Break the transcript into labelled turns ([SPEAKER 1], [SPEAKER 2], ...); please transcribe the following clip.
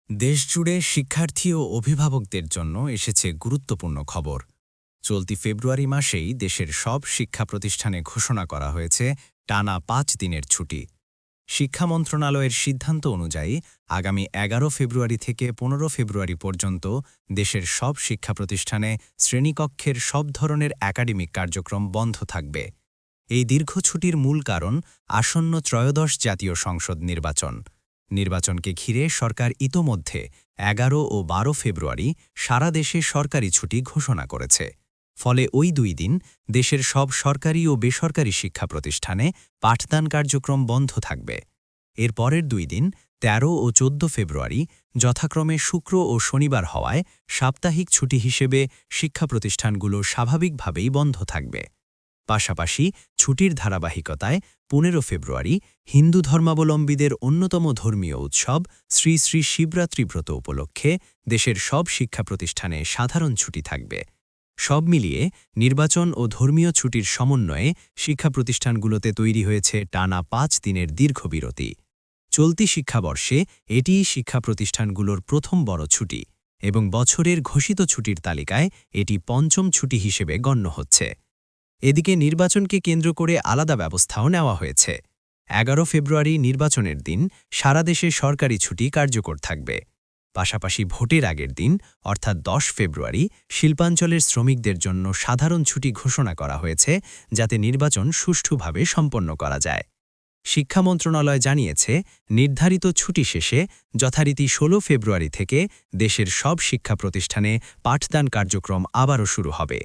[SPEAKER 1] দেশজুড়ে শিক্ষার্থী ও অভিভাবকদের জন্য এসেছে গুরুত্বপূর্ণ খবর। চলতি ফেব্রুয়ারি মাসেই দেশের সব শিক্ষা প্রতিষ্ঠানে ঘোষণা করা হয়েছে টানা ৫ দিনের ছুটি। শিক্ষা মন্ত্রণালয়ের সিদ্ধান্ত অনুযায়ী আগামী ১১ ফেব্রুয়ারি থেকে ১৫ ফেব্রুয়ারি পর্যন্ত দেশের সব শিক্ষা প্রতিষ্ঠানে শ্রেণীকক্ষের সব ধরনের একাডেমিক কার্যক্রম বন্ধ থাকবে। এই দীর্ঘ ছুটির মূল কারণ আসন্ন ত্রয়োদশ জাতীয় সংসদ নির্বাচনকে ঘিরে সরকার ইতোমধ্যে ১১ ও ১২ ফেব্রুয়ারি সারা দেশে সরকারি ছুটি ঘোষণা করেছে। ফলে ওই ২ দিন দেশের সব সরকারি ও বেসরকারি শিক্ষা প্রতিষ্ঠানে পাঠদান কার্যক্রম বন্ধ থাকবে। এর পরের ২ দিন ১৩ ও ১৪ ফেব্রুয়ারি যথাক্রমে শুক্র ও শনিবার হওয়ায় সাপ্তাহিক ছুটি হিসেবে শিক্ষা প্রতিষ্ঠানগুলো স্বাভাবিকভাবেই বন্ধ থাকবে। পাশাপাশি ছুটির ধারাবাহিকতায় ১৫ ফেব্রুয়ারি হিন্দু ধর্মাবলম্বীদের অন্যতম ধর্মীয় উৎসব শ্রী শ্রী শিবরাত্রি ব্রত উপলক্ষে দেশের সব শিক্ষা প্রতিষ্ঠানে সাধারণ ছুটি থাকবে। সব মিলিয়ে নির্বাচন ও ধর্মীয় ছুটির সমন্বয়ে শিক্ষা প্রতিষ্ঠানগুলোতে তৈরি হয়েছে টানা ৫ দিনের দীর্ঘ বিরতি। চলতি শিক্ষাবর্ষে এটিই শিক্ষা প্রতিষ্ঠানগুলোর প্রথম বড় ছুটি এবং বছরের ঘোষিত ছুটির তালিকায় এটি পঞ্চম ছুটি হিসেবে গণ্য হচ্ছে। এদিকে নির্বাচনকে কেন্দ্র করে আলাদা ব্যবস্থাও নেওয়া হয়েছে। ১১ ফেব্রুয়ারি নির্বাচনের দিন সারা দেশে সরকারি ছুটি কার্যকর থাকবে। পাশাপাশি ভোটের আগের দিন অর্থাৎ ১০ ফেব্রুয়ারি শিল্পাঞ্চলের শ্রমিকদের জন্য সাধারণ ছুটি ঘোষণা করা হয়েছে, যাতে নির্বাচন সুষ্ঠুভাবে সম্পন্ন করা যায়। শিক্ষা মন্ত্রণালয় জানিয়েছে, নির্ধারিত ছুটি শেষে যথারীতি ১৬ ফেব্রুয়ারি থেকে দেশের সব শিক্ষা প্রতিষ্ঠানে পাঠদান কার্যক্রম আবারও শুরু হবে।